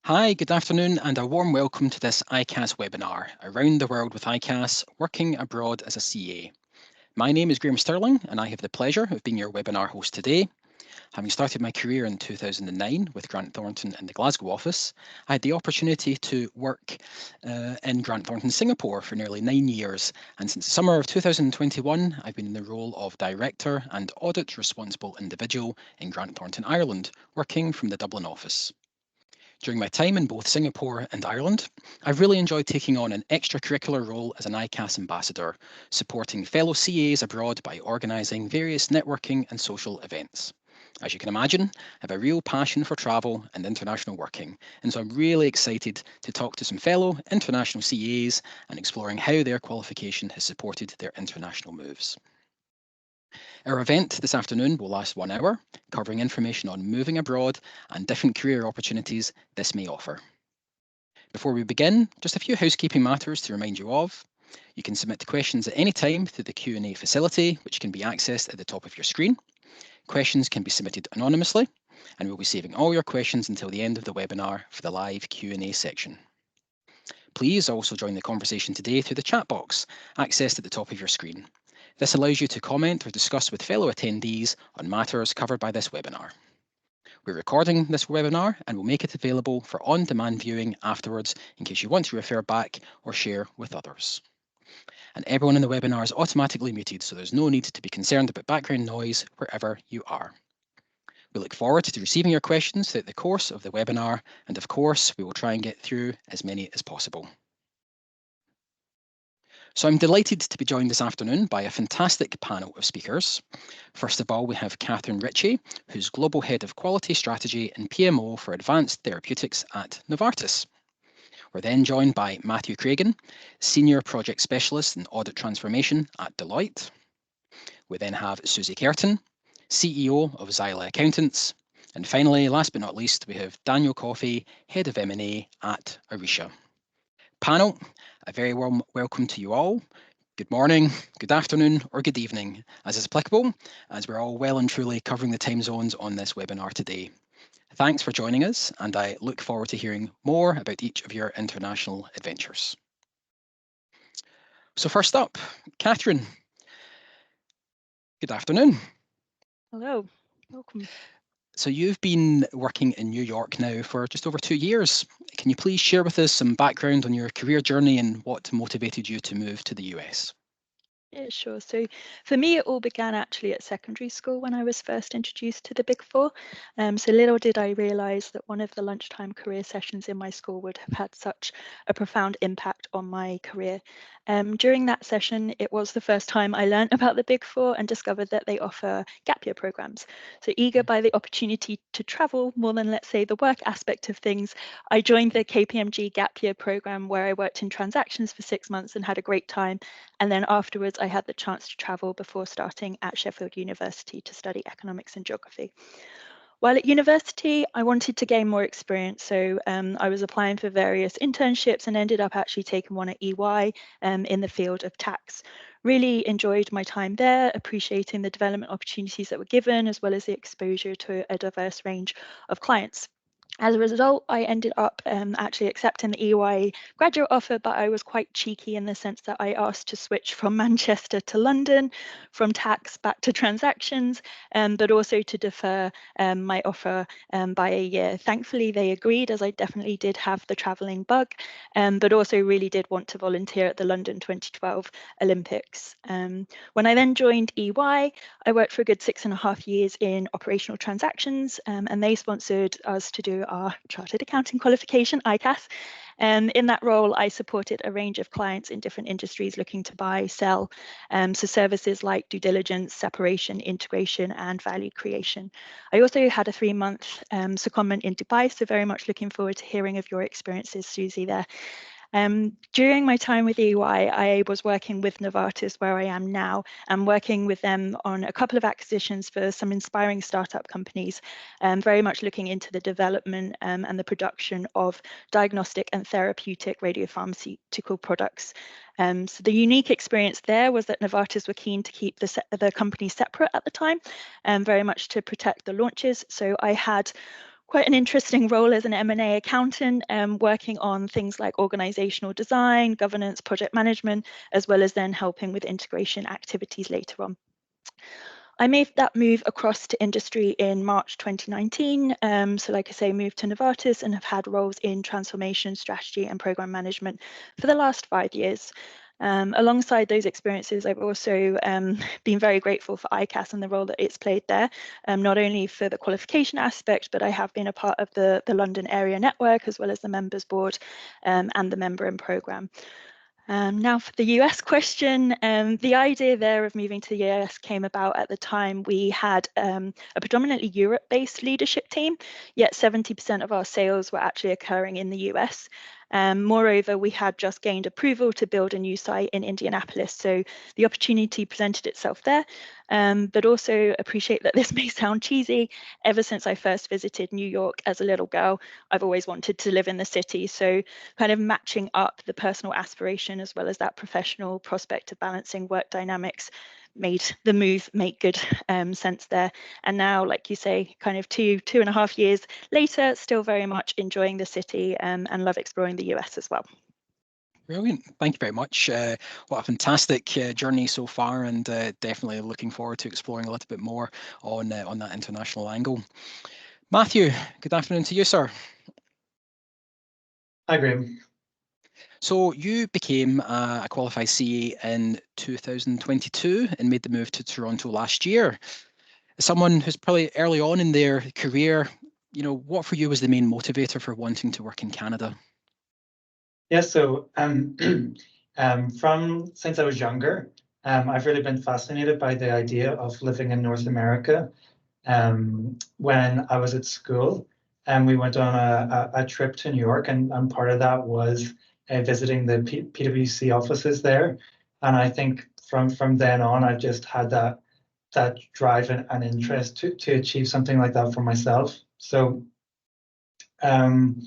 Hi, good afternoon, and a warm welcome to this ICAS webinar, Around the World with ICAS, Working Abroad as a CA. My name is Graham Sterling, and I have the pleasure of being your webinar host today. Having started my career in 2009 with Grant Thornton in the Glasgow office, I had the opportunity to work in Grant Thornton, Singapore for nearly 9 years, and since the summer of 2021, I've been in the role of Director and Audit Responsible Individual in Grant Thornton, Ireland, working from the Dublin office. During my time in both Singapore and Ireland, I've really enjoyed taking on an extracurricular role as an ICAS ambassador, supporting fellow CAs abroad by organising various networking and social events. As you can imagine, I have a real passion for travel and international working, and so I'm really excited to talk to some fellow international CAs and exploring how their qualification has supported their international moves. Our event this afternoon will last 1 hour, covering information on moving abroad and different career opportunities this may offer. Before we begin, just a few housekeeping matters to remind you of. You can submit questions at any time through the Q&A facility, which can be accessed at the top of your screen. Questions can be submitted anonymously, and we'll be saving all your questions until the end of the webinar for the live Q&A section. Please also join the conversation today through the chat box, accessed at the top of your screen. This allows you to comment or discuss with fellow attendees on matters covered by this webinar. We're recording this webinar and will make it available for on-demand viewing afterwards in case you want to refer back or share with others. And everyone in the webinar is automatically muted, so there's no need to be concerned about background noise wherever you are. We look forward to receiving your questions throughout the course of the webinar, and of course, we will try and get through as many as possible. So I'm delighted to be joined this afternoon by a fantastic panel of speakers. First of all, we have Catherine Ritchie, who's Global Head of Quality Strategy and PMO for Advanced Therapeutics at Novartis. We're then joined by Matthew Cragen, Senior Project Specialist in Audit Transformation at Deloitte. We then have Susie Curtin, CEO of Xyla Accountants. And finally, last but not least, we have Daniel Coffey, Head of M&A at Arisha. Panel, a very warm welcome to you all. Good morning, good afternoon, or good evening, as is applicable, as we're all well and truly covering the time zones on this webinar today. Thanks for joining us, and I look forward to hearing more about each of your international adventures. So first up, Catherine. Good afternoon. Hello, welcome. So you've been working in New York now for just over 2 years. Can you please share with us some background on your career journey and what motivated you to move to the US? Yeah, sure. So for me, it all began actually at secondary school when I was first introduced to the Big Four. So little did I realise that one of the lunchtime career sessions in my school would have had such a profound impact on my career. During that session, it was the first time I learnt about the Big Four and discovered that they offer gap year programs. So eager by the opportunity to travel more than, let's say, the work aspect of things, I joined the KPMG gap year program where I worked in transactions for 6 months and had a great time. And then afterwards, I had the chance to travel before starting at Sheffield University to study economics and geography. While at university, I wanted to gain more experience, so I was applying for various internships and ended up actually taking one at EY in the field of tax. Really enjoyed my time there, appreciating the development opportunities that were given, as well as the exposure to a diverse range of clients. As a result, I ended up actually accepting the EY graduate offer, but I was quite cheeky in the sense that I asked to switch from Manchester to London, from tax back to transactions, but also to defer my offer by a year. Thankfully, they agreed, as I definitely did have the travelling bug, but also really did want to volunteer at the London 2012 Olympics. When I then joined EY, I worked for a good 6.5 years in operational transactions, and they sponsored us to do our Chartered Accounting qualification, ICAS. In that role, I supported a range of clients in different industries looking to buy, sell, so services like due diligence, separation, integration, and value creation. I also had a 3-month secondment in Dubai, so very much looking forward to hearing of your experiences, Susie, there. During my time with EY, I was working with Novartis, where I am now, and working with them on a couple of acquisitions for some inspiring startup companies, very much looking into the development and the production of diagnostic and therapeutic radiopharmaceutical products. So the unique experience there was that Novartis were keen to keep the company separate at the time, very much to protect the launches. So I had quite an interesting role as an M&A accountant, working on things like organizational design, governance, project management, as well as then helping with integration activities later on. I made that move across to industry in March 2019. So like I say, moved to Novartis and have had roles in transformation, strategy and program management for the last 5 years. Alongside those experiences, I've also been very grateful for ICAS and the role that it's played there, not only for the qualification aspect, but I have been a part of the London area network as well as the members board and the member and program. Now for the US question, the idea there of moving to the US came about at the time we had a predominantly Europe-based leadership team, yet 70% of our sales were actually occurring in the US. Moreover, we had just gained approval to build a new site in Indianapolis, so the opportunity presented itself there, but also appreciate that this may sound cheesy. Ever since I first visited New York as a little girl, I've always wanted to live in the city, so kind of matching up the personal aspiration as well as that professional prospect of balancing work dynamics made the move make good sense there. And now, like you say, kind of two and a half years later, still very much enjoying the city and love exploring the US as well. Brilliant. Thank you very much. What a fantastic journey so far, and definitely looking forward to exploring a little bit more on that international angle. Matthew, good afternoon to you, sir. Hi, Graham. So you became a qualified CA in 2022 and made the move to Toronto last year. As someone who's probably early on in their career, what for you was the main motivator for wanting to work in Canada? Yeah, so since I was younger, I've really been fascinated by the idea of living in North America. When I was at school, we went on a trip to New York, and part of that was visiting the PwC offices there. And I think from then on, I've just had that drive and interest to achieve something like that for myself. So and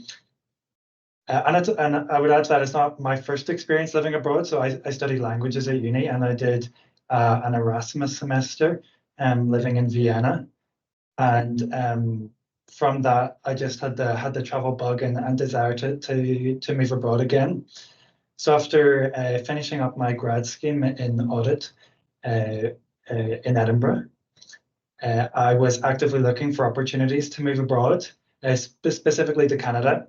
I would add to that, it's not my first experience living abroad. So I studied languages at uni, and I did an Erasmus semester living in Vienna. And from that, I just had the travel bug and desire to move abroad again. So after finishing up my grad scheme in audit in Edinburgh, I was actively looking for opportunities to move abroad, specifically to Canada.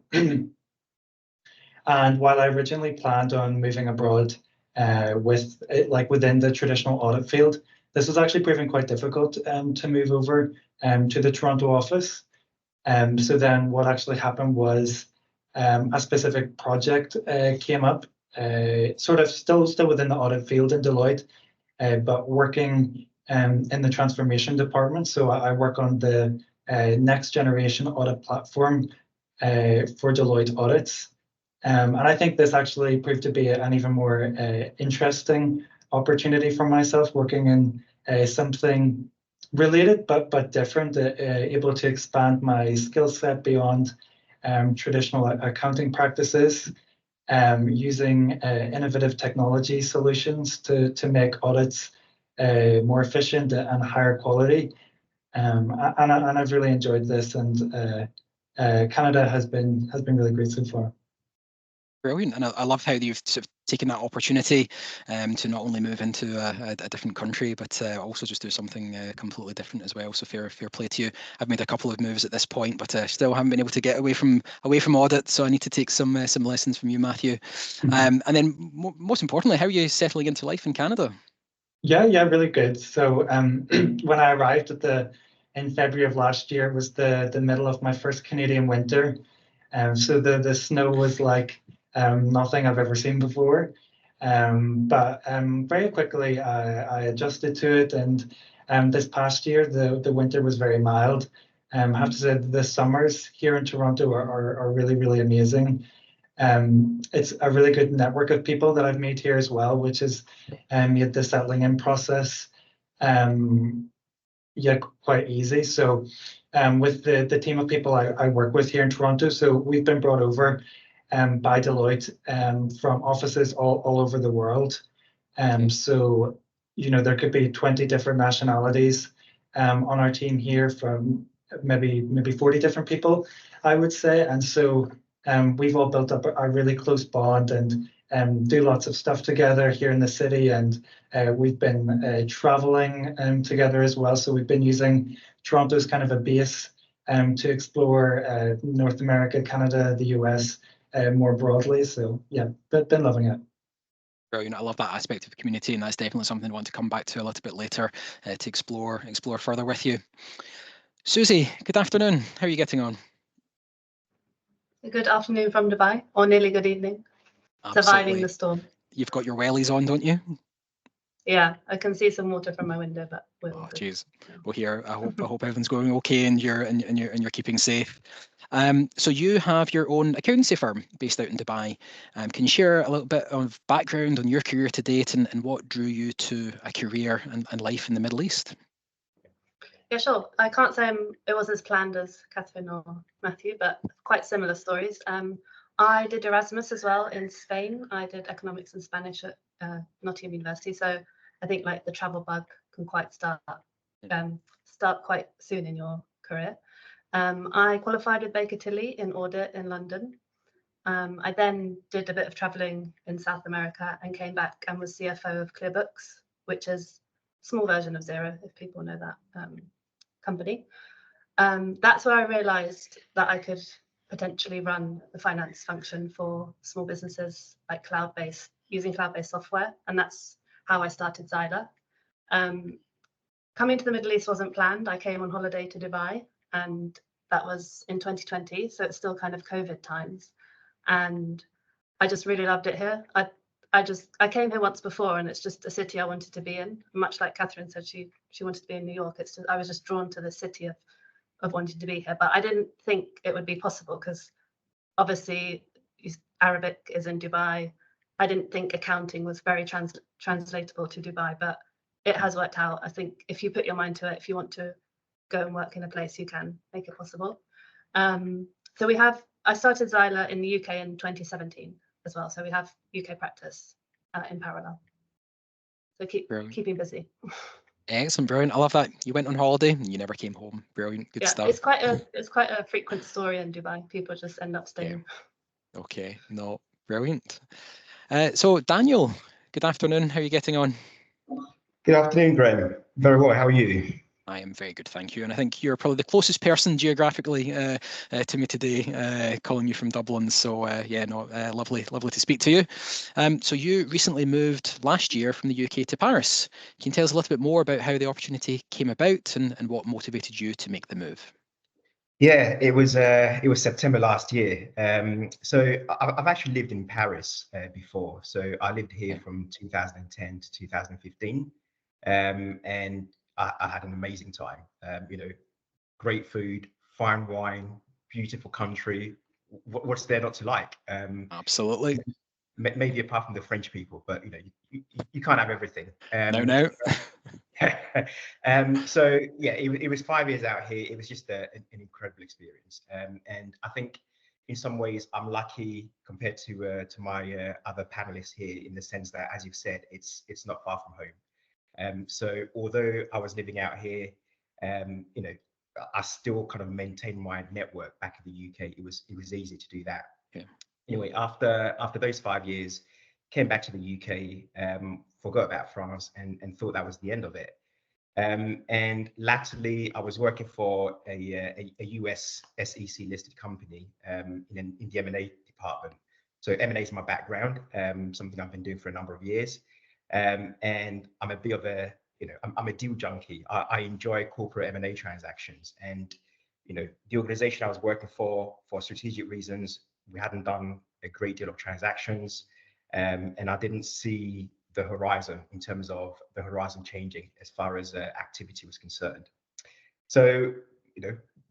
And while I originally planned on moving abroad within the traditional audit field, this was actually proving quite difficult to move over to the Toronto office. So then what actually happened was a specific project came up, sort of still within the audit field in Deloitte, but working in the transformation department. So I work on the next generation audit platform for Deloitte audits. And I think this actually proved to be an even more interesting opportunity for myself, working in something related but different, able to expand my skill set beyond traditional accounting practices, using innovative technology solutions to make audits more efficient and higher quality. And I've really enjoyed this, and Canada has been really great so far. Brilliant, and I love how you've sort of taken that opportunity to not only move into a different country, but also just do something completely different as well. So fair play to you. I've made a couple of moves at this point, but still haven't been able to get away from audit. So I need to take some lessons from you, Matthew. And then most importantly, how are you settling into life in Canada? Yeah, really good. So when I arrived in February of last year, it was the middle of my first Canadian winter. So the snow was like nothing I've ever seen before. But very quickly I adjusted to it, and this past year the winter was very mild. I have to say the summers here in Toronto are really, really amazing. It's a really good network of people that I've made here as well, which has made the settling in process quite easy. So with the team of people I work with here in Toronto, so we've been brought over by Deloitte from offices all over the world. So there could be 20 different nationalities on our team here, from maybe 40 different people, I would say. And so we've all built up a really close bond and do lots of stuff together here in the city. And we've been traveling together as well. So we've been using Toronto as kind of a base to explore North America, Canada, the US more broadly. So yeah, been loving it. Brilliant. I love that aspect of the community, and that's definitely something I want to come back to a little bit later to explore further with you. Susie, good afternoon. How are you getting on? Good afternoon from Dubai, or nearly good evening. Absolutely. Surviving the storm. You've got your wellies on, don't you? Yeah, I can see some water from my window, but we're all good. Jeez. Well, here, I hope everything's going okay and you're keeping safe. So you have your own accountancy firm based out in Dubai. Can you share a little bit of background on your career to date and what drew you to a career and life in the Middle East? Yeah, sure. I can't say it was as planned as Catherine or Matthew, but quite similar stories. I did Erasmus as well in Spain. I did economics and Spanish at Nottingham University. So I think like the travel bug can quite start quite soon in your career. I qualified with Baker Tilly in audit in London. I then did a bit of traveling in South America and came back and was CFO of ClearBooks, which is a small version of Xero, if people know that company. That's where I realized that I could potentially run the finance function for small businesses, like using cloud-based software. And that's how I started Xyla. Coming to the Middle East wasn't planned. I came on holiday to Dubai, and that was in 2020. So it's still kind of COVID times. And I just really loved it here. I came here once before, and it's just a city I wanted to be in. Much like Catherine said, she wanted to be in New York. I was just drawn to the city of wanting to be here. But I didn't think it would be possible because obviously Arabic is in Dubai. I didn't think accounting was very translatable to Dubai, but it has worked out. I think if you put your mind to it, if you want to go and work in a place, you can make it possible. So I started Xyla in the UK in 2017 as well. So we have UK practice in parallel. So keeping busy. Excellent, brilliant. I love that. You went on holiday and you never came home. Brilliant, good stuff. It's quite a frequent story in Dubai. People just end up staying. Yeah. Okay, no, brilliant. So Daniel, good afternoon. How are you getting on? Good afternoon, Graham. Very well. How are you? I am very good, thank you. And I think you're probably the closest person geographically to me today, calling you from Dublin. So lovely to speak to you. So you recently moved last year from the UK to Paris. Can you tell us a little bit more about how the opportunity came about and what motivated you to make the move? Yeah, it was September last year. So I've actually lived in Paris before. So I lived here from 2010 to 2015, and I had an amazing time. Great food, fine wine, beautiful country. What's there not to like? Absolutely. Maybe apart from the French people, but you can't have everything. No. So yeah, it was 5 years out here. It was just an incredible experience, and I think in some ways I'm lucky compared to my other panelists here in the sense that, as you've said, it's not far from home. So although I was living out here, I still kind of maintained my network back in the UK. It was easy to do that. Yeah. Anyway, after those 5 years, came back to the UK, forgot about France, and thought that was the end of it. And latterly, I was working for a US SEC listed company in the M&A department. So M&A is my background, something I've been doing for a number of years. And I'm a bit of I'm a deal junkie. I enjoy corporate M&A transactions. And, the organization I was working for strategic reasons, we hadn't done a great deal of transactions. And I didn't see the horizon in terms of the horizon changing as far as activity was concerned. So,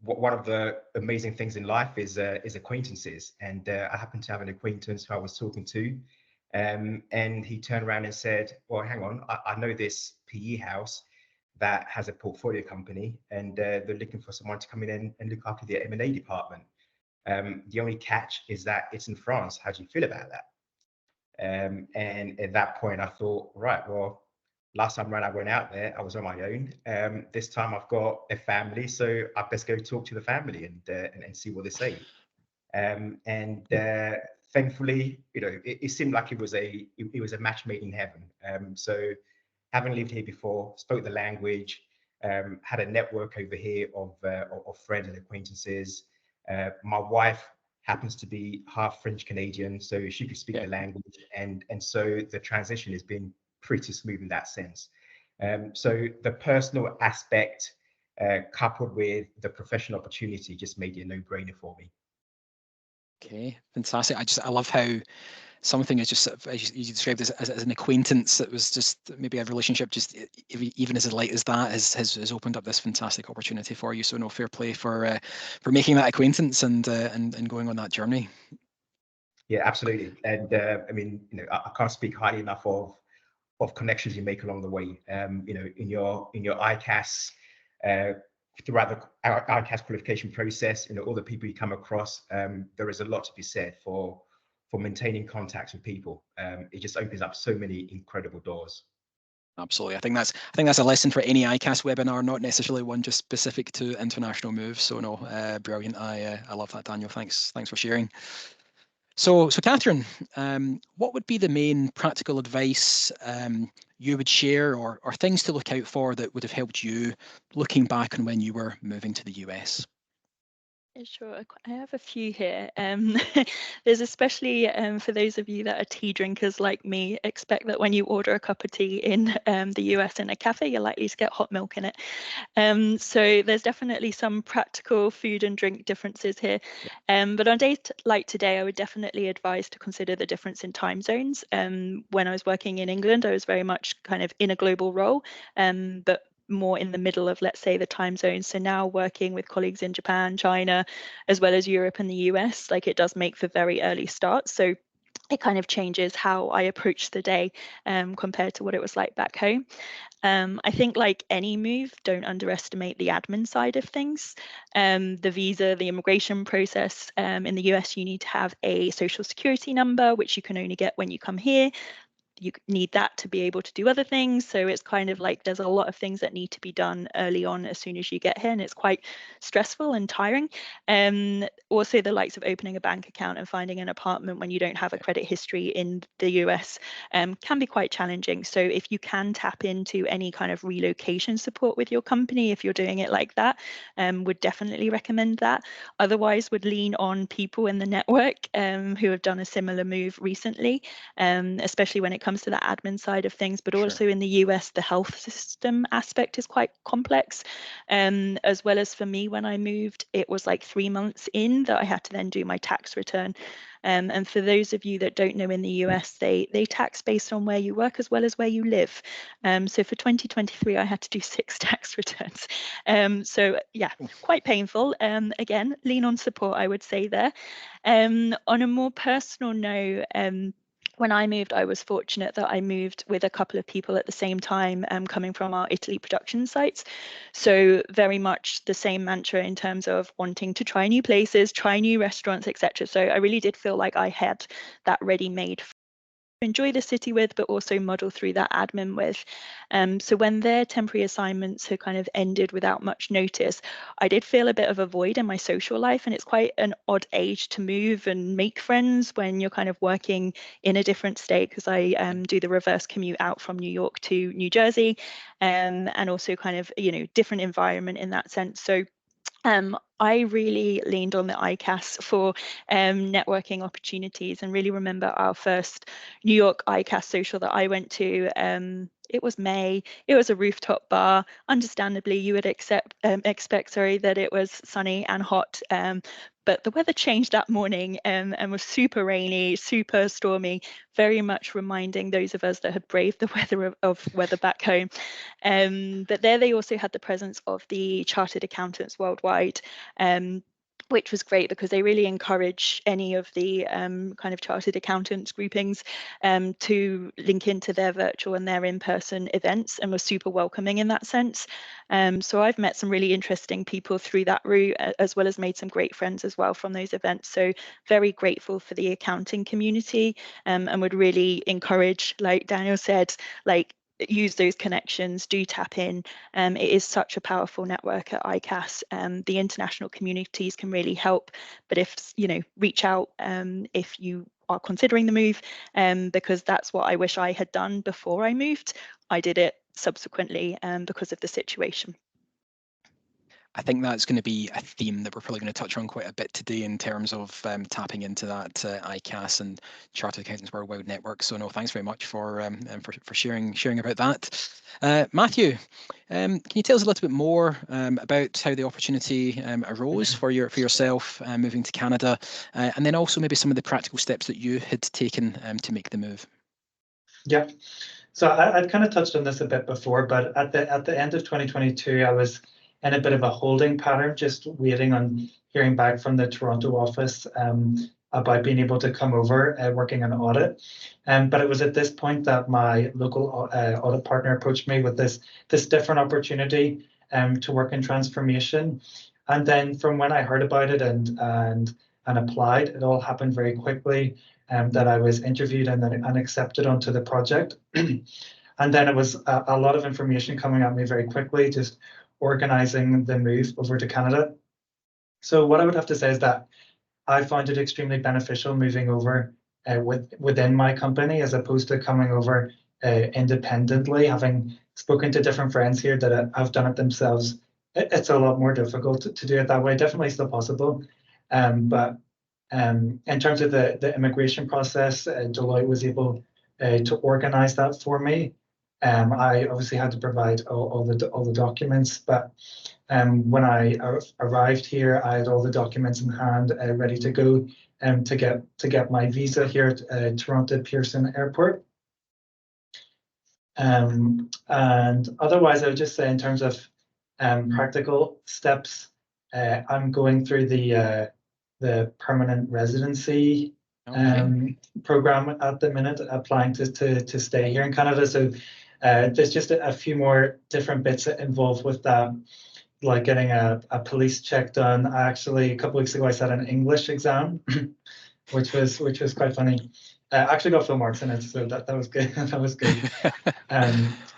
one of the amazing things in life is acquaintances. And I happened to have an acquaintance who I was talking to. And he turned around and said, well, hang on, I know this PE house that has a portfolio company, and they're looking for someone to come in and look after their M&A department. The only catch is that it's in France. How do you feel about that? And at that point, I thought, right, well, last time around I went out there, I was on my own. This time I've got a family, so I best go talk to the family and see what they say. Thankfully, it seemed like it was a match made in heaven. So having lived here before, spoke the language, had a network over here of friends and acquaintances. My wife happens to be half French Canadian, so she could speak the language, and so the transition has been pretty smooth in that sense. So the personal aspect, coupled with the professional opportunity, just made it a no-brainer for me. Okay, fantastic. I love how something is just sort of, as you described as an acquaintance, that was just maybe a relationship, just even as light as that, has opened up this fantastic opportunity for you. So no, fair play for making that acquaintance and going on that journey. Yeah, absolutely. And I mean, I can't speak highly enough of connections you make along the way. In your ICAS, throughout the ICAS qualification process, all the people you come across, there is a lot to be said for maintaining contacts with people. It just opens up so many incredible doors. Absolutely. I think that's a lesson for any ICAS webinar, not necessarily one just specific to international moves. So no, brilliant. I love that, Daniel. Thanks for sharing. So Catherine, what would be the main practical advice you would share, or things to look out for that would have helped you looking back on when you were moving to the US? Sure, I have a few here. There's especially for those of you that are tea drinkers like me, expect that when you order a cup of tea in the US in a cafe, you're likely to get hot milk in it. So there's definitely some practical food and drink differences here. But on days like today, I would definitely advise to consider the difference in time zones. When I was working in England, I was very much kind of in a global role, but more in the middle of, let's say, the time zones. So now working with colleagues in Japan, China, as well as Europe and the US, like it does make for very early starts. So it kind of changes how I approach the day compared to what it was like back home. I think like any move, don't underestimate the admin side of things. The visa, the immigration process in the US, you need to have a social security number, which you can only get when you come here. You need that to be able to do other things. So it's kind of like there's a lot of things that need to be done early on as soon as you get here, and it's quite stressful and tiring. Also, the likes of opening a bank account and finding an apartment when you don't have a credit history in the US can be quite challenging. So if you can tap into any kind of relocation support with your company, if you're doing it like that, would definitely recommend that. Otherwise, would lean on people in the network who have done a similar move recently, especially when it comes to the admin side of things, but also in the US, the health system aspect is quite complex. As well as for me, when I moved, it was like 3 months in that I had to then do my tax return. And for those of you that don't know, in the US, they tax based on where you work as well as where you live. So for 2023, I had to do 6 tax returns. So yeah, quite painful. Again, lean on support, I would say there. On a more personal note, when I moved, I was fortunate that I moved with a couple of people at the same time, coming from our Italy production sites. So very much the same mantra in terms of wanting to try new places, try new restaurants, etc. So I really did feel like I had that ready-made enjoy the city with, but also model through that admin with. So when their temporary assignments had kind of ended without much notice, I did feel a bit of a void in my social life, and it's quite an odd age to move and make friends when you're kind of working in a different state, because I do the reverse commute out from New York to New Jersey, and also kind of, different environment in that sense. So I really leaned on the ICAS for networking opportunities, and really remember our first New York ICAS social that I went to. It was May. It was a rooftop bar. Understandably, you would expect that it was sunny and hot. But the weather changed that morning and was super rainy, super stormy, very much reminding those of us that had braved the weather of weather back home. But there they also had the presence of the chartered accountants worldwide, which was great because they really encourage any of the kind of chartered accountants groupings to link into their virtual and their in-person events, and was super welcoming in that sense. So I've met some really interesting people through that route, as well as made some great friends as well from those events. So very grateful for the accounting community, and would really encourage, like Daniel said, like use those connections, do tap in. It is such a powerful network at ICAS. The international communities can really help, but if, reach out if you are considering the move, because that's what I wish I had done before I moved. I did it subsequently because of the situation. I think that's going to be a theme that we're probably going to touch on quite a bit today in terms of tapping into that ICAS and Chartered Accountants Worldwide Network. So no, thanks very much for sharing about that. Matthew, can you tell us a little bit more about how the opportunity arose for yourself moving to Canada, and then also maybe some of the practical steps that you had taken to make the move? Yeah, so I'd kind of touched on this a bit before, but at the end of 2022, I was in a bit of a holding pattern, just waiting on hearing back from the Toronto office about being able to come over working on audit. But it was at this point that my local audit partner approached me with this different opportunity to work in transformation. And then from when I heard about it and applied, it all happened very quickly. That I was interviewed and accepted onto the project. And then it was a lot of information coming at me very quickly, just organizing the move over to Canada. So what I would have to say is that I found it extremely beneficial moving over within my company, as opposed to coming over independently. Having spoken to different friends here that have done it themselves, it's a lot more difficult to do it that way. Definitely still possible, but in terms of the immigration process, Deloitte was able to organize that for me. I obviously had to provide all the documents, but when I arrived here, I had all the documents in hand, ready to go, to get my visa here at Toronto Pearson Airport. And otherwise, I would just say in terms of practical steps, I'm going through the permanent residency program at the minute, applying to stay here in Canada. So there's just a few more different bits involved with that, like getting a police check done. I actually, a couple of weeks ago, I sat an English exam, which was quite funny. I actually got full marks in it, so that was good. That was good.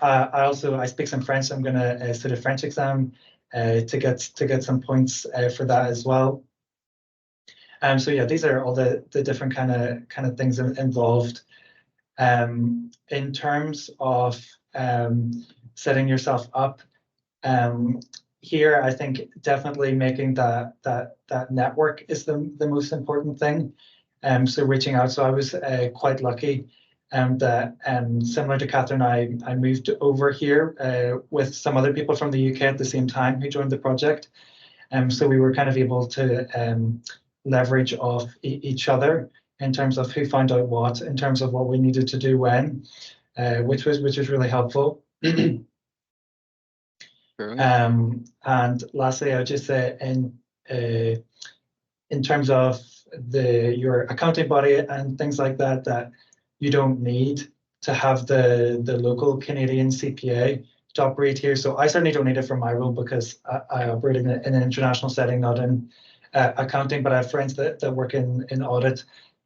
I speak some French. So I'm going to sit a French exam to get some points for that as well. So yeah, these are all the different kind of things involved. In terms of setting yourself up here, I think definitely making that network is the most important thing. So reaching out. So I was quite lucky that similar to Catherine, I moved over here with some other people from the UK at the same time who joined the project. So we were kind of able to leverage off each other in terms of who found out what, in terms of what we needed to do when, which was really helpful. And lastly, I would just say in terms of your accounting body and things like that, that you don't need to have the local Canadian CPA to operate here. So I certainly don't need it for my role because I operate in an international setting, not in accounting, but I have friends that work in audit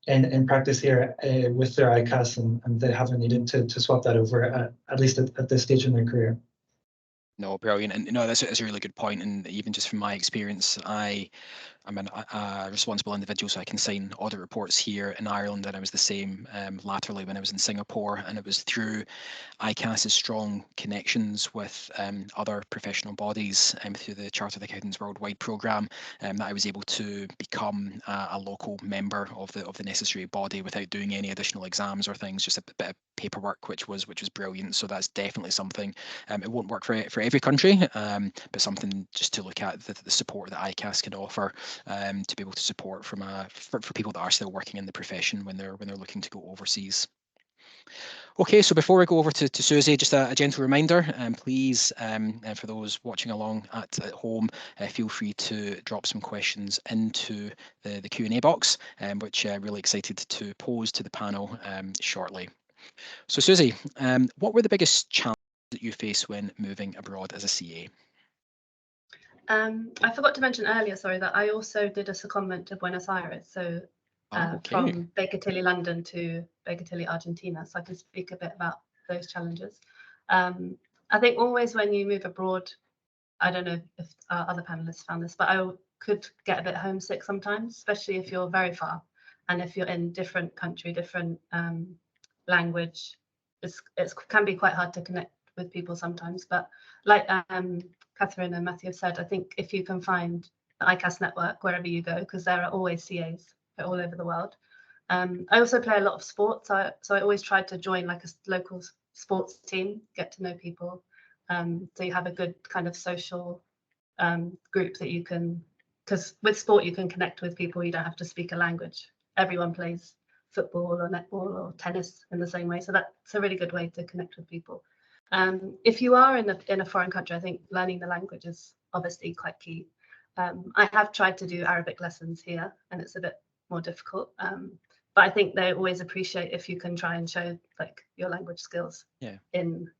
in practice here with their ICAS, and they haven't needed to swap that over, at least at this stage in their career. No, brilliant. And no, that's a really good point. And even just from my experience, I'm a responsible individual, so I can sign audit reports here in Ireland, and I was the same laterally when I was in Singapore, and it was through ICAS's strong connections with other professional bodies through the Chartered Accountants Worldwide programme that I was able to become a local member of the necessary body without doing any additional exams or things, just a bit of paperwork, which was brilliant. So that's definitely something. It won't work for every country, but something just to look at the support that ICAS can offer. To be able to support for people that are still working in the profession when they're looking to go overseas. Okay, so before we go over to Susie, just a gentle reminder, please, for those watching along at home, feel free to drop some questions into the Q&A box, which I'm really excited to pose to the panel shortly. So Susie, what were the biggest challenges that you face when moving abroad as a CA? I forgot to mention earlier, sorry, that I also did a secondment to Buenos Aires, so from Baker Tilly, London to Baker Tilly, Argentina. So I can speak a bit about those challenges. I think always when you move abroad, I don't know if other panelists found this, but I could get a bit homesick sometimes, especially if you're very far and if you're in different country, different language. It can be quite hard to connect with people sometimes. But like Catherine and Matthew have said, I think if you can find the ICAS network wherever you go, because there are always CAs all over the world. I also play a lot of sports, so I always try to join like a local sports team, get to know people. So you have a good kind of social group that you can, because with sport you can connect with people, you don't have to speak a language. Everyone plays football or netball or tennis in the same way, so that's a really good way to connect with people. If you are in a foreign country, I think learning the language is obviously quite key. I have tried to do Arabic lessons here and it's a bit more difficult, but I think they always appreciate if you can try and show like your language skills. Yeah. In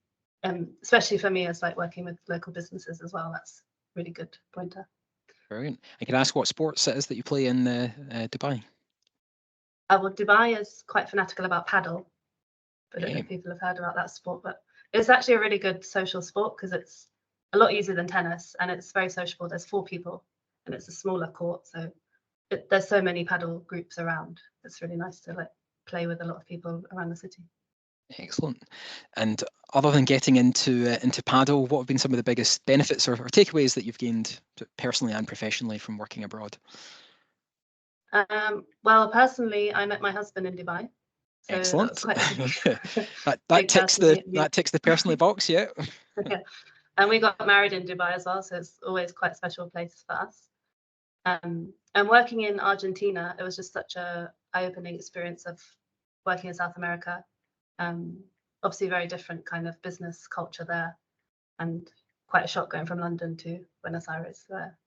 especially for me as like working with local businesses as well, that's really good pointer. Brilliant. I can ask what sports it is that you play in Dubai. Well, Dubai is quite fanatical about paddle. I don't know if people have heard about that sport, but it's actually a really good social sport because it's a lot easier than tennis and it's very sociable. There's 4 people and it's a smaller court, so there's so many paddle groups around. It's really nice to like play with a lot of people around the city. Excellent. And other than getting into paddle, what have been some of the biggest benefits or takeaways that you've gained personally and professionally from working abroad? Well, personally, I met my husband in Dubai. So excellent. That ticks the personally box, yeah. Yeah. And we got married in Dubai as well, so it's always quite a special place for us. And working in Argentina, it was just such a eye-opening experience of working in South America. Obviously, very different kind of business culture there, and quite a shock going from London to Buenos Aires. Where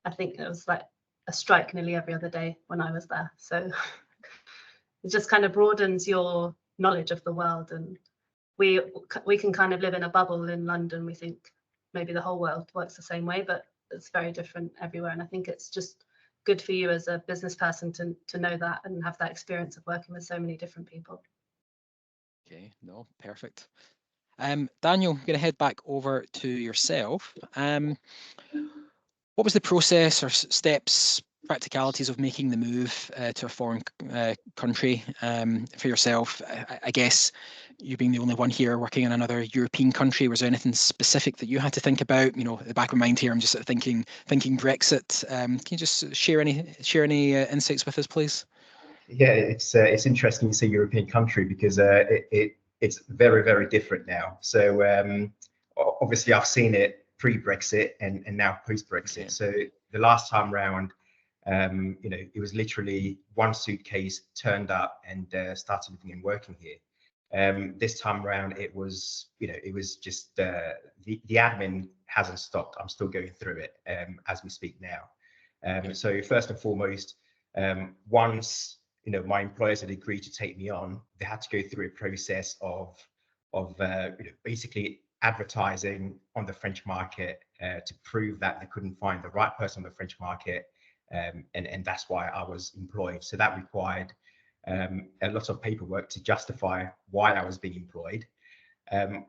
I think it was like a strike nearly every other day when I was there. So it just kind of broadens your knowledge of the world, and we can kind of live in a bubble in London. We think maybe the whole world works the same way, but it's very different everywhere. And I think it's just good for you as a business person to know that and have that experience of working with so many different people. Okay, no, perfect. Daniel, I'm going to head back over to yourself. What was the process or steps, practicalities of making the move to a foreign country for yourself? I guess you being the only one here working in another European country, was there anything specific that you had to think about? You know, at the back of my mind here, I'm just sort of thinking Brexit. Can you just share any insights with us, please? Yeah, it's interesting to say European country because it's very, very different now. So obviously I've seen it pre-Brexit and now post-Brexit. Okay. So the last time round, you know, it was literally one suitcase turned up and started living and working here. This time around, it was, you know, it was just the admin hasn't stopped. I'm still going through it as we speak now. So first and foremost, once you know my employers had agreed to take me on, they had to go through a process of you know, basically advertising on the French market to prove that they couldn't find the right person on the French market, and that's why I was employed. So that required a lot of paperwork to justify why I was being employed.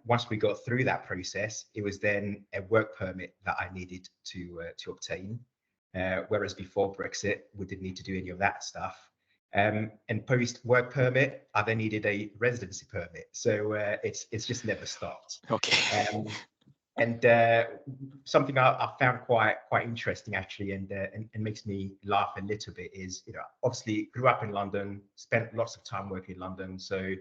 Once we got through that process, it was then a work permit that I needed to obtain. Whereas before Brexit, we didn't need to do any of that stuff. And post work permit, I then needed a residency permit. So it's just never stopped. Okay. And something I found quite interesting actually, and makes me laugh a little bit is, you know, obviously grew up in London, spent lots of time working in London, so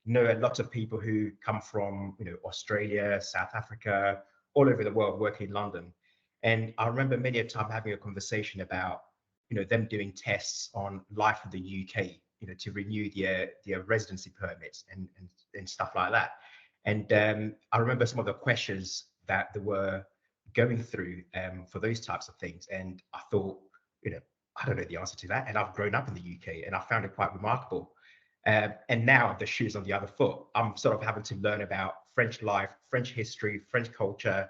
know a lot of people who come from, you know, Australia, South Africa, all over the world working in London. And I remember many a time having a conversation about, you know, them doing tests on life in the UK, you know, to renew their residency permits and stuff like that. And I remember some of the questions that they were going through for those types of things. And I thought, you know, I don't know the answer to that. And I've grown up in the UK and I found it quite remarkable. And now the shoe's on the other foot. I'm sort of having to learn about French life, French history, French culture.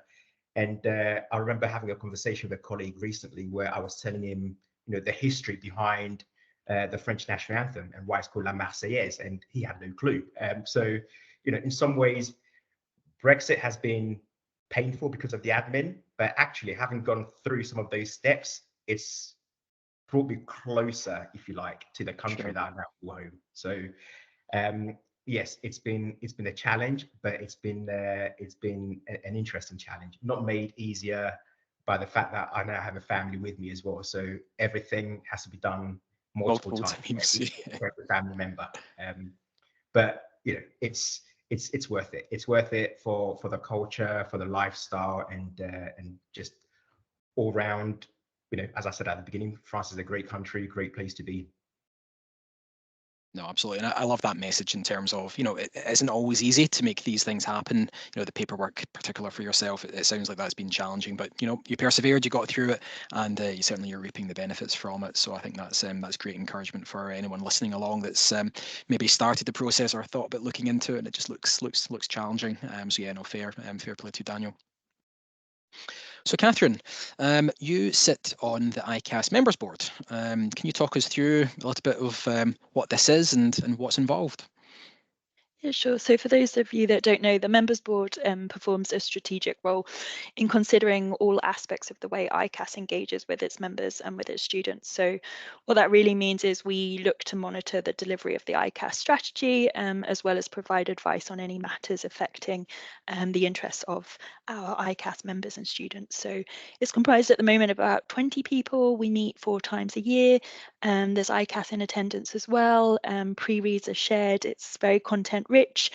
And I remember having a conversation with a colleague recently where I was telling him, you know, the history behind the French national anthem and why it's called La Marseillaise, and he had no clue. So, you know, in some ways, Brexit has been painful because of the admin, but actually having gone through some of those steps, it's brought me closer, if you like, to the country Sure. that I now call home. So yes, it's been a challenge, but it's been an interesting challenge, not made easier by the fact that I now have a family with me as well. So everything has to be done multiple times for every family member. But you know, it's worth it. It's worth it for the culture, for the lifestyle, and just all round. You know, as I said at the beginning, France is a great country, great place to be. No, absolutely. And I love that message in terms of, you know, it isn't always easy to make these things happen. You know, the paperwork, particular for yourself, it sounds like that's been challenging, but, you know, you persevered, you got through it, and you certainly are reaping the benefits from it. So I think that's great encouragement for anyone listening along that's maybe started the process or thought about looking into it, and it just looks challenging. So yeah, no, fair play to Daniel. So, Catherine, you sit on the ICAS members board. Can you talk us through a little bit of what this is and what's involved? Yeah, sure. So for those of you that don't know, the Members Board performs a strategic role in considering all aspects of the way ICAS engages with its members and with its students. So what that really means is we look to monitor the delivery of the ICAS strategy, as well as provide advice on any matters affecting the interests of our ICAS members and students. So it's comprised at the moment of about 20 people. We meet 4 times a year. There's ICAS in attendance as well. Pre-reads are shared. It's very content rich,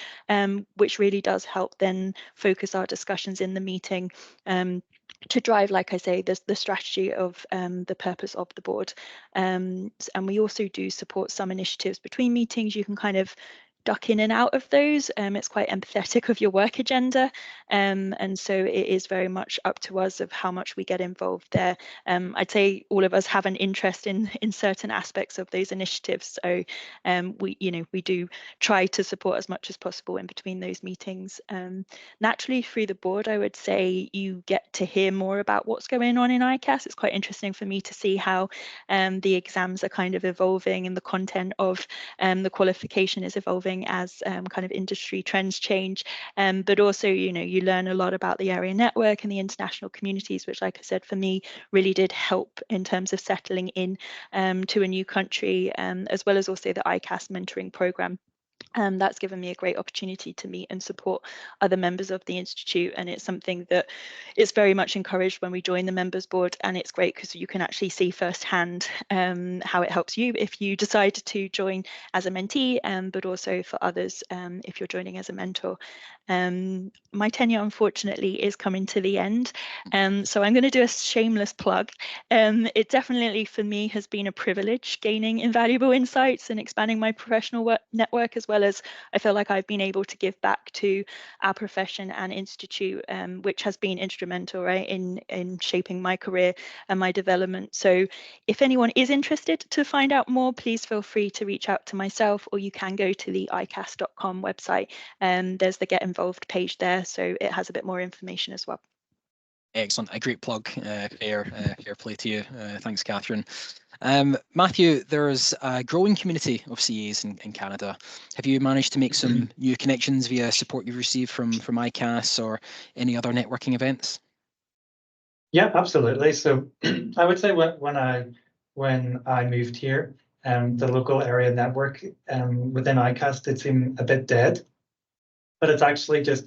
which really does help then focus our discussions in the meeting to drive, like I say, the strategy of the purpose of the board. And we also do support some initiatives between meetings. You can kind of duck in and out of those. It's quite empathetic of your work agenda. And so it is very much up to us of how much we get involved there. I'd say all of us have an interest in certain aspects of those initiatives. So we do try to support as much as possible in between those meetings. Naturally, through the board, I would say you get to hear more about what's going on in ICAS. It's quite interesting for me to see how the exams are kind of evolving and the content of the qualification is evolving as kind of industry trends change. But also, you learn a lot about the area network and the international communities, which, like I said, for me, really did help in terms of settling in to a new country, as well as also the ICAS mentoring program. That's given me a great opportunity to meet and support other members of the Institute, and it's something that is very much encouraged when we join the members board, and it's great because you can actually see firsthand how it helps you if you decide to join as a mentee, but also for others if you're joining as a mentor. My tenure, unfortunately, is coming to the end, so I'm going to do a shameless plug. It definitely, for me, has been a privilege gaining invaluable insights and expanding my professional network, as well as I feel like I've been able to give back to our profession and institute, which has been instrumental, right, in shaping my career and my development. So if anyone is interested to find out more, please feel free to reach out to myself, or you can go to the icas.com website. There's the Get Involved page there, so it has a bit more information as well. Excellent, a great plug. Fair play to you. Thanks, Catherine. Matthew, there's a growing community of CAs in Canada. Have you managed to make some new connections via support you've received from ICAS or any other networking events? Yeah, absolutely. So I would say when I moved here, the local area network within ICAS did seem a bit dead, but it's actually just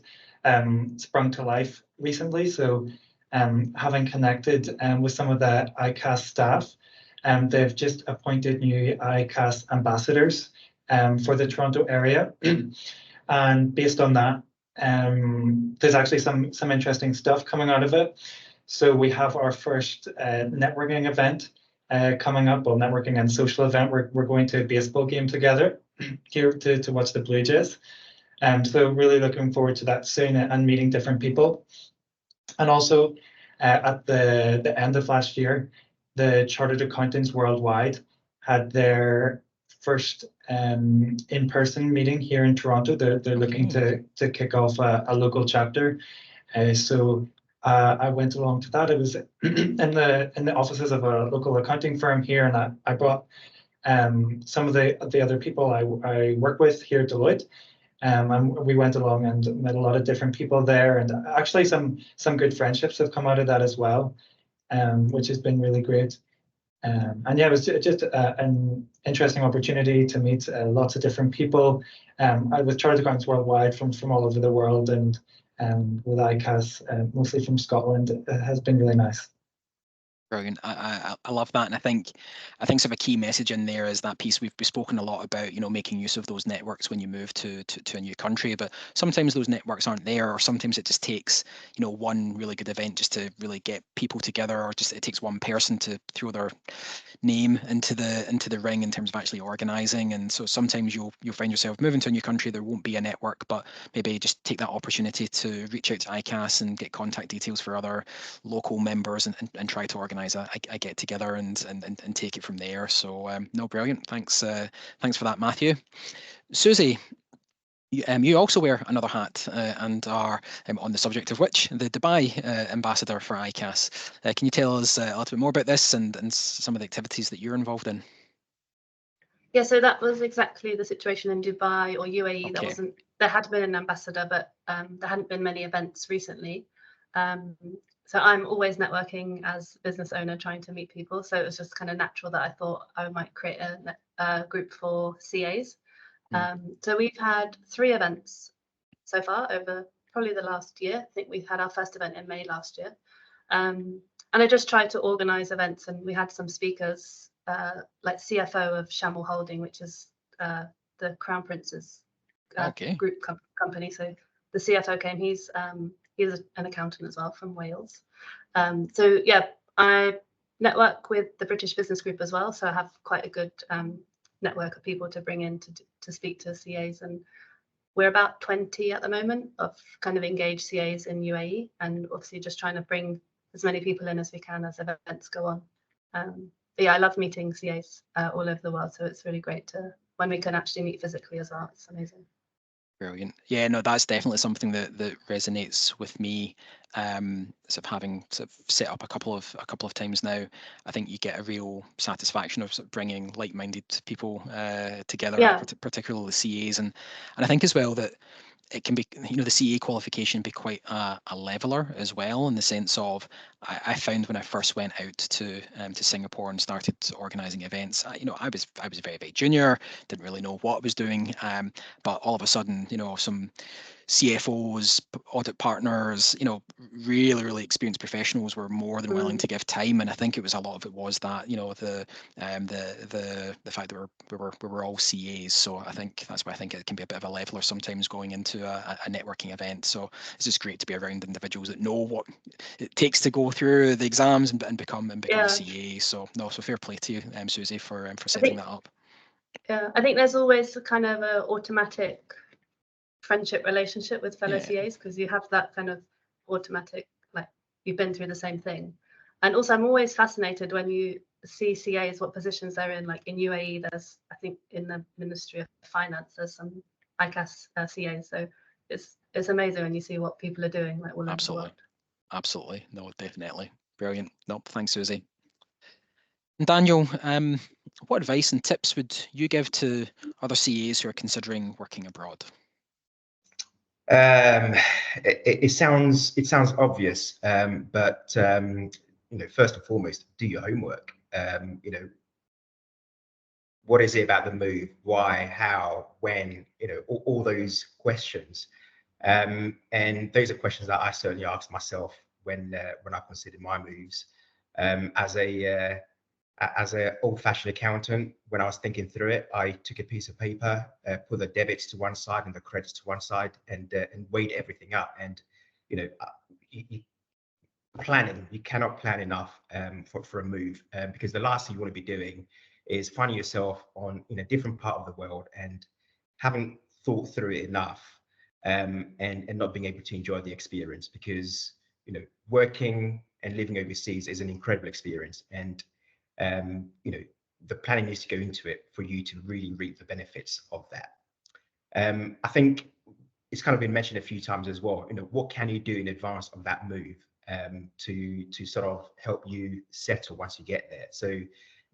sprung to life recently. So having connected with some of the ICAS staff, they've just appointed new ICAS ambassadors for the Toronto area. And based on that, there's actually some interesting stuff coming out of it. So we have our first networking event coming up, well, networking and social event. We're going to a baseball game together here to watch the Blue Jays. So really looking forward to that soon and meeting different people. And also at the end of last year, the Chartered Accountants Worldwide had their first in-person meeting here in Toronto. They're looking to kick off a local chapter. So I went along to that. It was in the offices of a local accounting firm here, and I brought some of the other people I work with here at Deloitte. And we went along and met a lot of different people there, and actually some good friendships have come out of that as well, which has been really great. And yeah, it was just an interesting opportunity to meet lots of different people. I with Chartered Accountants Worldwide from all over the world, and with ICAS, mostly from Scotland. It has been really nice. Brilliant. I love that, and I think sort of a key message in there is that piece we've spoken a lot about, making use of those networks when you move to a new country, but sometimes those networks aren't there, or sometimes it just takes one really good event just to really get people together, or just it takes one person to throw their name into the ring in terms of actually organizing. And so sometimes you'll find yourself moving to a new country, there won't be a network, but maybe just take that opportunity to reach out to ICAS and get contact details for other local members, and try to organize a get together and take it from there. So no, brilliant. Thanks for that, Matthew. Susie, you also wear another hat and are on the subject of which the Dubai ambassador for ICAS. Can you tell us a little bit more about this and some of the activities that you're involved in? Yeah, so that was exactly the situation in Dubai or UAE. Okay. There had been an ambassador, but there hadn't been many events recently. So I'm always networking as a business owner, trying to meet people. So it was just kind of natural that I thought I might create a group for CAs. So we've had 3 events so far over probably the last year. I think we've had our first event in May last year. And I just tried to organize events, and we had some speakers, like CFO of Shamel Holding, which is the Crown Prince's group company. So the CFO came. He's an accountant as well from Wales. So yeah, I network with the British Business Group as well. So I have quite a good network of people to bring in to speak to CAs, and we're about 20 at the moment of kind of engaged CAs in UAE, and obviously just trying to bring as many people in as we can as events go on. But yeah, I love meeting CAs all over the world, so it's really great when we can actually meet physically as well. It's amazing. Brilliant. Yeah, no, that's definitely something that resonates with me. Sort of having sort of set up a couple of times now, I think you get a real satisfaction of sort of bringing like-minded people together, Yeah. particularly the CAs, and I think as well that it can be, the CA qualification be quite a leveler as well, in the sense of I found when I first went out to Singapore and started organising events, I was very, very junior, didn't really know what I was doing, but all of a sudden, some CFOs, audit partners, really, really experienced professionals were more than willing to give time, and I think a lot of it was that, the fact that we were all CAs. So I think that's why I think it can be a bit of a leveler sometimes going into a networking event. So it's just great to be around individuals that know what it takes to go through the exams and become CA. So no, so fair play to you, Susie, for setting that up. Yeah, I think there's always a kind of an automatic friendship relationship with fellow CAs, because you have that kind of automatic, like you've been through the same thing. And also I'm always fascinated when you see CAs, what positions they're in. Like in UAE, there's, I think in the Ministry of Finance, there's some ICAS CAs. So it's amazing when you see what people are doing, like all over the world. Absolutely. No, definitely. Brilliant. No, thanks, Susie. And Daniel, what advice and tips would you give to other CAs who are considering working abroad? It sounds obvious, but first and foremost, do your homework. What is it about the move? Why? How? When? All those questions. And those are questions that I certainly ask myself when I consider my moves. As an old-fashioned accountant, when I was thinking through it, I took a piece of paper, put the debits to one side and the credits to one side, and weighed everything up. And planning, you cannot plan enough for a move, because the last thing you want to be doing is finding yourself in a different part of the world and haven't thought through it enough, and not being able to enjoy the experience, because working and living overseas is an incredible experience, and the planning needs to go into it for you to really reap the benefits of that. I think it's kind of been mentioned a few times as well. What can you do in advance of that move to sort of help you settle once you get there? So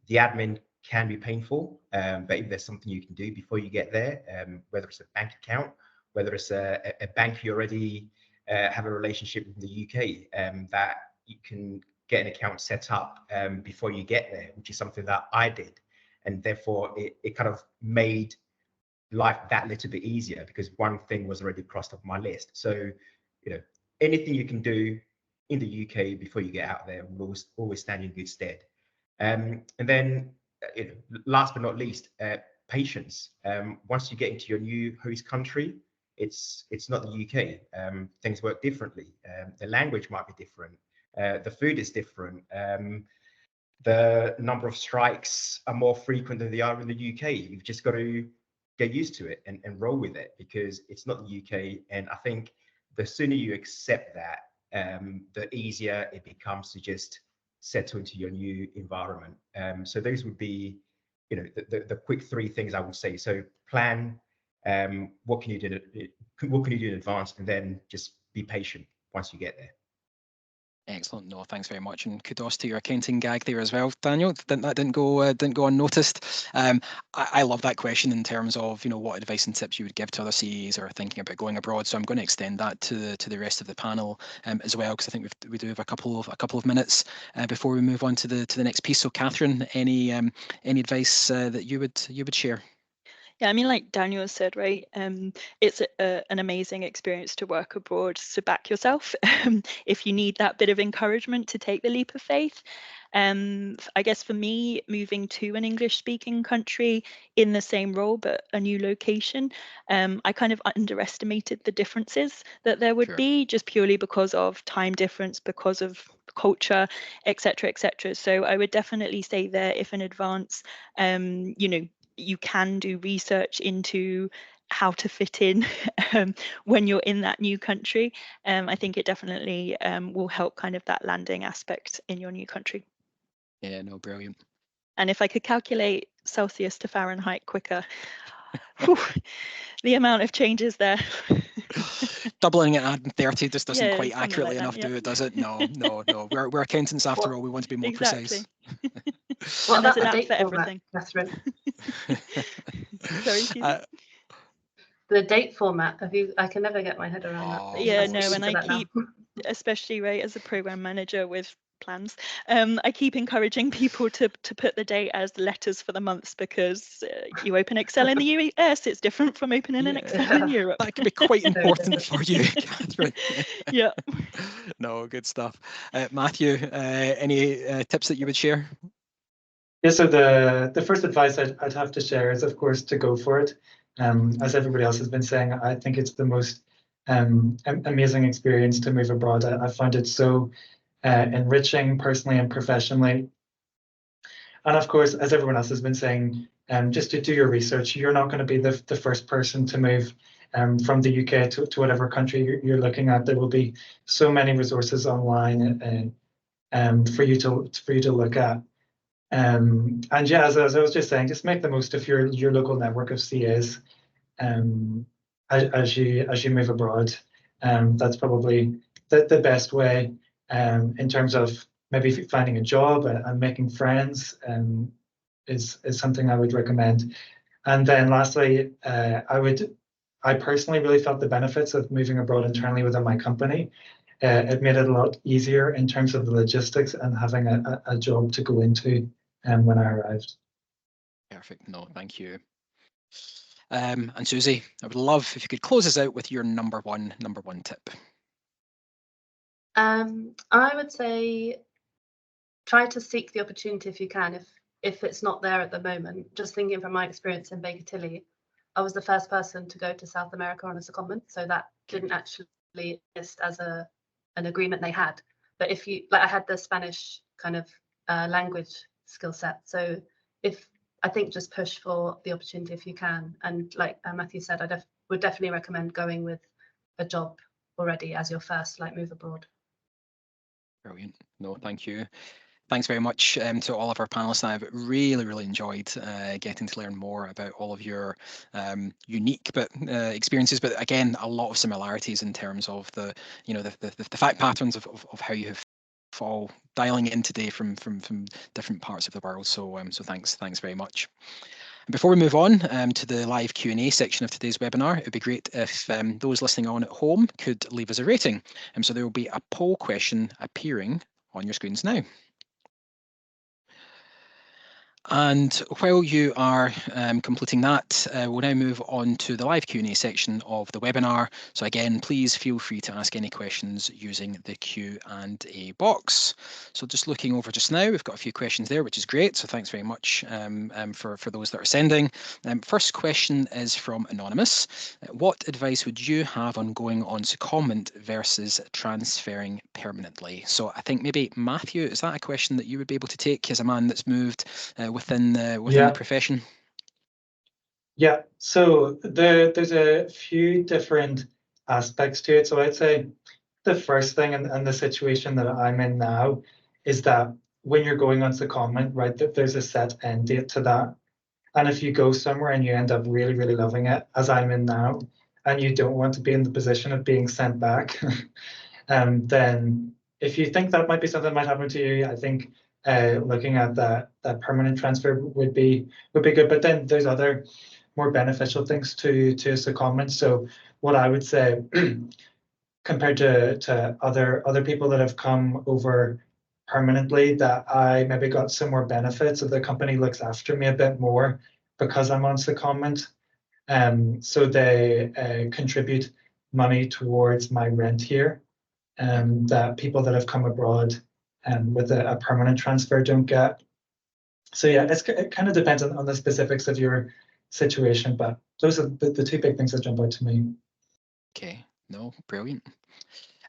the admin can be painful, but if there's something you can do before you get there, whether it's a bank account whether it's a bank you already have a relationship with in the UK, that you can get an account set up before you get there, which is something that I did. And therefore, it kind of made life that little bit easier because one thing was already crossed off my list. So, anything you can do in the UK before you get out there will always stand you in good stead. And then, last but not least, patience. Once you get into your new host country, it's not the UK. Things work differently. The language might be different. The food is different. The number of strikes are more frequent than they are in the UK. You've just got to get used to it and roll with it because it's not the UK. And I think the sooner you accept that, the easier it becomes to just settle into your new environment. So those would be, the quick three things I would say. So plan, what can you do in advance, and then just be patient once you get there. Excellent. No, thanks very much, and kudos to your accounting gag there as well, Daniel. That didn't go unnoticed. I love that question in terms of what advice and tips you would give to other CEs or thinking about going abroad. So I'm going to extend that to the rest of the panel as well, because I think we do have a couple of minutes before we move on to the next piece. So Catherine, any advice that you would share? Yeah, I mean, like Daniel said, right, it's an amazing experience to work abroad. So back yourself if you need that bit of encouragement to take the leap of faith. I guess for me, moving to an English-speaking country in the same role but a new location, I kind of underestimated the differences that there would be, just purely because of time difference, because of culture, etc., etc. So I would definitely say there, if in advance, you can do research into how to fit in when you're in that new country. I think it definitely will help kind of that landing aspect in your new country. Yeah, no, brilliant. And if I could calculate Celsius to Fahrenheit quicker, whew, the amount of changes there. Doubling it at 30 just doesn't quite something accurately like that, enough yeah. do it, does it? No. We're accountants after all. We want to be more Exactly. precise. What And there's about an the app date for format, everything. Catherine? Sorry, excuse me? The date format, I can never get my head around that. Yeah, I'm no, used and to I that now. keep, especially right as a program manager with plans, I keep encouraging people to put the date as letters for the months, because you open Excel in the US, it's different from opening an Excel in Europe. That could be quite important for you, Catherine. Yeah. No, good stuff. Matthew, any tips that you would share? Yeah, so the first advice I'd have to share is, of course, to go for it. As everybody else has been saying, I think it's the most amazing experience to move abroad. I found it so enriching personally and professionally. And of course, as everyone else has been saying, just to do your research. You're not going to be the first person to move from the UK to whatever country you're looking at. There will be so many resources online for you to look at. And yeah, as I was just saying, just make the most of your local network of CAs as you move abroad. That's probably the best way in terms of maybe finding a job and making friends is something I would recommend. And then lastly, I personally really felt the benefits of moving abroad internally within my company. It made it a lot easier in terms of the logistics and having a job to go into when I arrived. Perfect. No, thank you. And Susie, I would love if you could close us out with your number one tip. I would say try to seek the opportunity if you can, if it's not there at the moment. Just thinking from my experience in Baker Tilly, I was the first person to go to South America on a secondment, so that didn't actually exist as an agreement they had. But if you, like, I had the Spanish kind of language skill set, so I think just push for the opportunity if you can. And like Matthew said, I would definitely recommend going with a job already as your first move abroad. Brilliant. No, thank you. Thanks very much to all of our panelists. I've really enjoyed getting to learn more about all of your unique experiences, but again, a lot of similarities in terms of the fact patterns of how you have all dialing in today from different parts of the world. So thanks very much. Before we move on to the live Q&A section of today's webinar, it would be great if those listening on at home could leave us a rating. So there will be a poll question appearing on your screens now. And while you are completing that, we'll now move on to the live Q&A section of the webinar. So again, please feel free to ask any questions using the Q&A box. So just looking over just now, we've got a few questions there, which is great. So thanks very much for those that are sending. First question is from Anonymous. What advice would you have on going on secondment versus transferring permanently? So I think maybe Matthew, is that a question that you would be able to take as a man that's moved within the profession? Yeah, so there's a few different aspects to it. So I'd say the first thing and the situation that I'm in now is that when you're going on secondment, right, that there's a set end date to that. And if you go somewhere and you end up really, really loving it, as I'm in now, and you don't want to be in the position of being sent back, then if you think that might be something that might happen to you, I think looking at that permanent transfer would be good. But then there's other more beneficial things to secondment. So what I would say, compared to other people that have come over permanently, that I maybe got some more benefits, of the company looks after me a bit more because I'm on secondment. So they contribute money towards my rent here, that people that have come abroad with a permanent transfer don't get. So yeah, it kind of depends on the specifics of your situation, but those are the two big things that jump out to me. Okay, no, brilliant.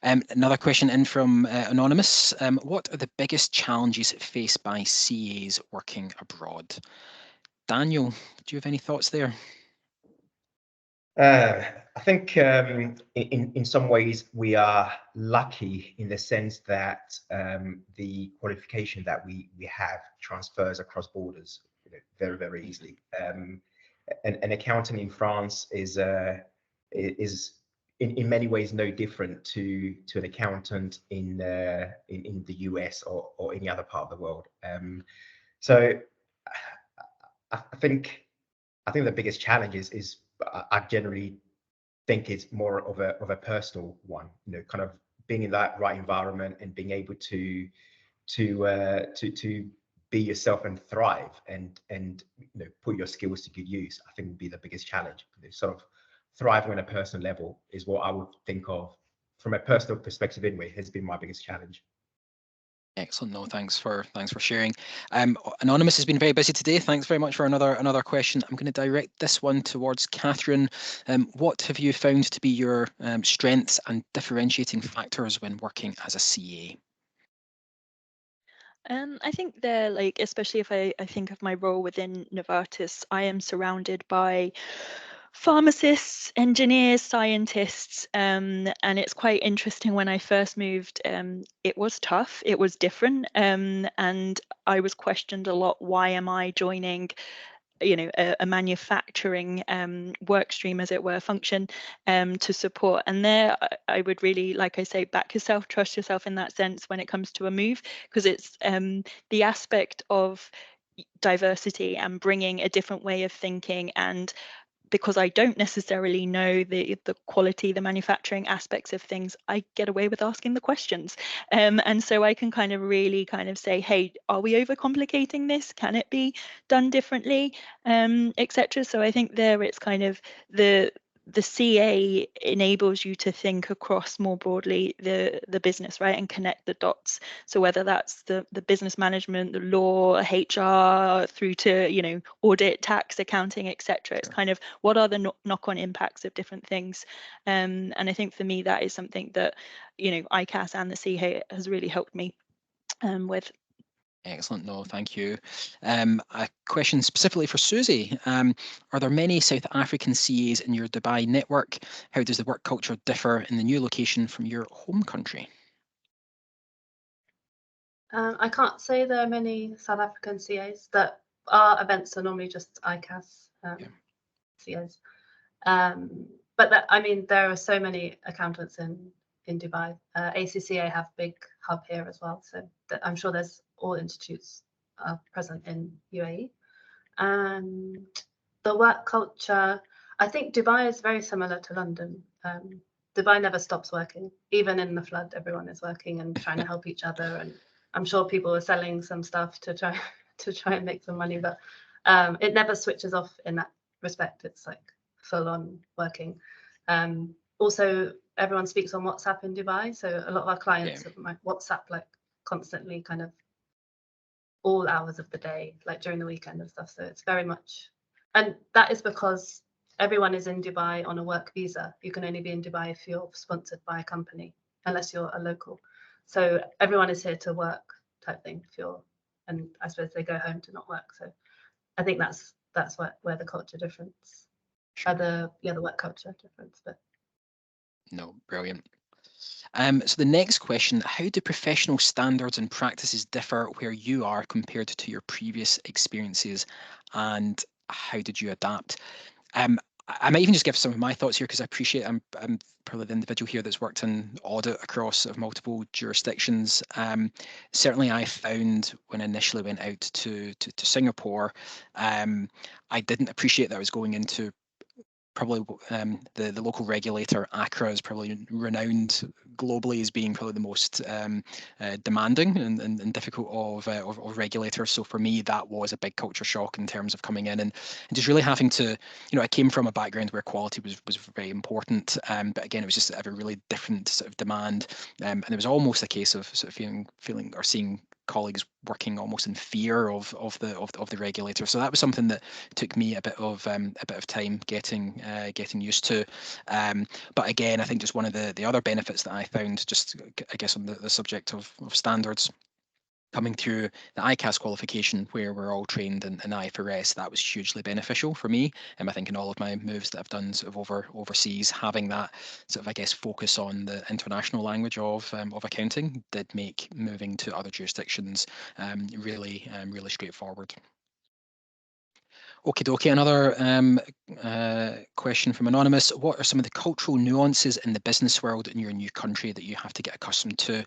Another question in from Anonymous. What are the biggest challenges faced by CAs working abroad? Daniel, do you have any thoughts there? I think in some ways we are lucky in the sense that the qualification that we have transfers across borders, very, very easily. An accountant in France is in many ways no different to an accountant in the US or any other part of the world. So I think the biggest challenge is I generally think it's more of a personal one, kind of being in that right environment and being able to be yourself and thrive and put your skills to good use. I think would be the biggest challenge. Sort of thriving on a personal level is what I would think of from a personal perspective anyway, has been my biggest challenge. Excellent. No, thanks for sharing. Anonymous has been very busy today. Thanks very much for another question. I'm going to direct this one towards Catherine. What have you found to be your strengths and differentiating factors when working as a CA? I think they're like, especially if I think of my role within Novartis, I am surrounded by pharmacists, engineers, scientists, and it's quite interesting. When I first moved, it was tough, it was different, and I was questioned a lot. Why am I joining a manufacturing work stream, as it were, function to support? And there I would really, like I say, back yourself, trust yourself in that sense when it comes to a move, because it's the aspect of diversity and bringing a different way of thinking. And because I don't necessarily know the quality, the manufacturing aspects of things, I get away with asking the questions. And so I can kind of really kind of say, hey, are we overcomplicating this? Can it be done differently? Etc. So I think there it's kind of the CA enables you to think across more broadly the business, right, and connect the dots. So whether that's the business management, the law, HR, through to audit, tax, accounting, etc. It's kind of what are the knock-on impacts of different things, and I think for me that is something that ICAS and the CA has really helped me with. Excellent. No, thank you. A question specifically for Susie. Are there many South African CAs in your Dubai network? How does the work culture differ in the new location from your home country? I can't say there are many South African CAs. That our events are normally just ICAS CAs. But I mean, there are so many accountants in Dubai. ACCA have big hub here as well, so I'm sure there's all institutes are present in UAE. And the work culture, I think Dubai is very similar to London. Dubai never stops working. Even in the flood, everyone is working and trying to help each other. And I'm sure people are selling some stuff to try and make some money, but it never switches off in that respect. It's like full on working. Also, everyone speaks on WhatsApp in Dubai, so a lot of our clients have my WhatsApp like constantly, kind of all hours of the day, like during the weekend and stuff. So it's very much, and that is because everyone is in Dubai on a work visa. You can only be in Dubai if you're sponsored by a company, unless you're a local. So everyone is here to work, type thing. And I suppose they go home to not work. So I think that's where the culture difference, the work culture difference. But no, brilliant. So the next question: how do professional standards and practices differ where you are compared to your previous experiences, and how did you adapt? I might even just give some of my thoughts here, because I appreciate I'm probably the individual here that's worked in audit across sort of multiple jurisdictions. Certainly, I found when I initially went out to Singapore, I didn't appreciate that I was going into probably the local regulator. ICAS is probably renowned globally as being probably the most demanding and difficult of regulators. So for me, that was a big culture shock in terms of coming in and just really having to, I came from a background where quality was very important, but again, it was just a really different sort of demand, and it was almost a case of sort of feeling or seeing colleagues working almost in fear of the regulator. So that was something that took me a bit of time getting used to. But again, I think just one of the other benefits that I found, just I guess on the subject of standards, coming through the ICAS qualification, where we're all trained in IFRS, that was hugely beneficial for me. I think in all of my moves that I've done sort of overseas, having that sort of, I guess, focus on the international language of accounting did make moving to other jurisdictions really straightforward. Okie dokie, another question from Anonymous. What are some of the cultural nuances in the business world in your new country that you have to get accustomed to?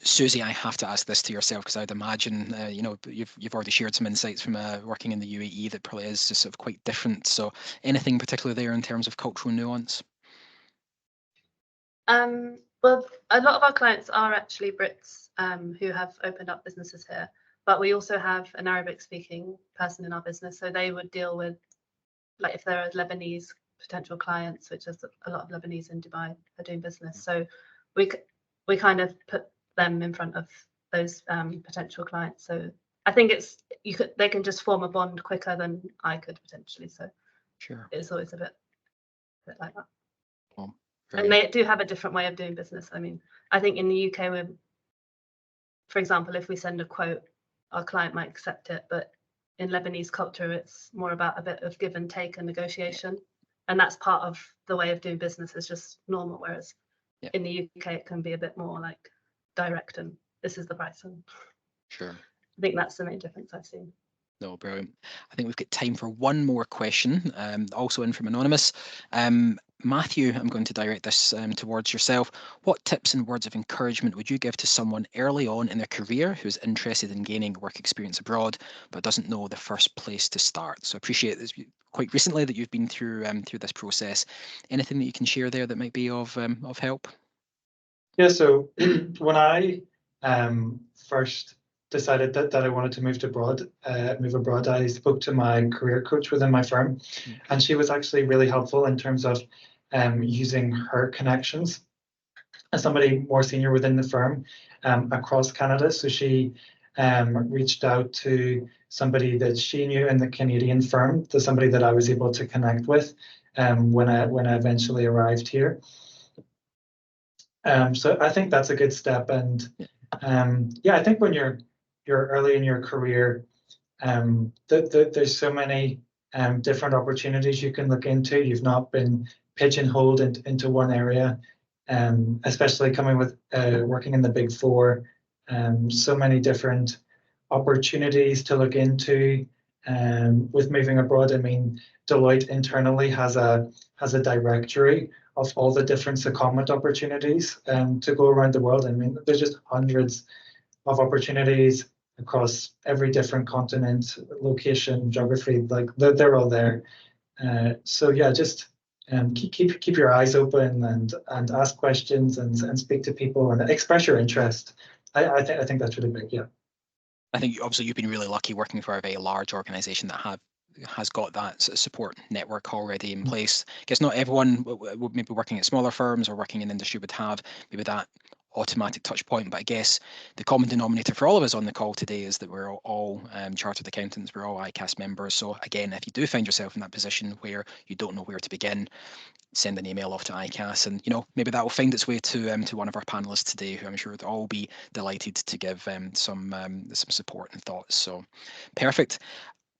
Susie, I have to ask this to yourself, because I'd imagine, you've already shared some insights from working in the UAE that probably is just sort of quite different. So anything particular there in terms of cultural nuance? Well, a lot of our clients are actually Brits who have opened up businesses here. But we also have an Arabic-speaking person in our business, so they would deal with, like, if there are Lebanese potential clients, which is a lot of Lebanese in Dubai are doing business. So we kind of put them in front of those potential clients. So I think they can just form a bond quicker than I could potentially. So sure, it's always a bit like that. Well, and they do have a different way of doing business. I mean, I think in the UK, for example, if we send a quote, our client might accept it, but in Lebanese culture, it's more about a bit of give and take and negotiation. And that's part of the way of doing business, is just normal. Whereas in the UK, it can be a bit more like direct and this is the price. And sure. I think that's the main difference I've seen. No, brilliant. I think we've got time for one more question, also in from Anonymous. Matthew, I'm going to direct this towards yourself. What tips and words of encouragement would you give to someone early on in their career who's interested in gaining work experience abroad, but doesn't know the first place to start? So I appreciate this quite recently that you've been through this process. Anything that you can share there that might be of help? Yeah, so when I first decided that I wanted to move abroad, I spoke to my career coach within my firm, and she was actually really helpful in terms of using her connections as somebody more senior within the firm across Canada. So she reached out to somebody that she knew in the Canadian firm, to somebody that I was able to connect with when I eventually arrived here. So I think that's a good step. And I think when you're early in your career, there's so many different opportunities you can look into. You've not been pigeonholed into one area, especially coming with working in the Big Four. So many different opportunities to look into with moving abroad. I mean, Deloitte internally has a directory of all the different secondment opportunities to go around the world. I mean, there's just hundreds of opportunities across every different continent, location, geography, like they're all there. So yeah, just keep your eyes open and ask questions and speak to people and express your interest. I think that's really big. Yeah. I think obviously you've been really lucky working for a very large organisation that has got that sort of support network already in place. I guess not everyone maybe working at smaller firms or working in industry would have maybe that automatic touch point, but I guess the common denominator for all of us on the call today is that we're all chartered accountants, we're all ICAS members. So again, if you do find yourself in that position where you don't know where to begin, send an email off to ICAS, and maybe that will find its way to one of our panelists today, who I'm sure would all be delighted to give some support and thoughts. So perfect.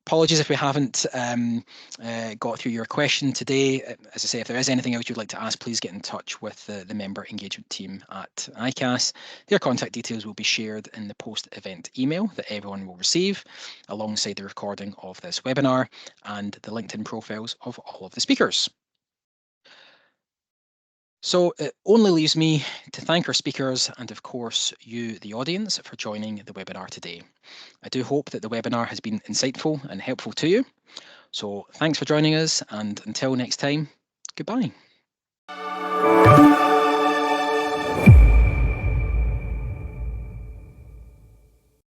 Apologies if we haven't got through your question today. As I say, if there is anything else you'd like to ask, please get in touch with the member engagement team at ICAS. Their contact details will be shared in the post-event email that everyone will receive, alongside the recording of this webinar and the LinkedIn profiles of all of the speakers. So it only leaves me to thank our speakers and of course you, the audience, for joining the webinar today. I do hope that the webinar has been insightful and helpful to you. So thanks for joining us, and until next time, goodbye.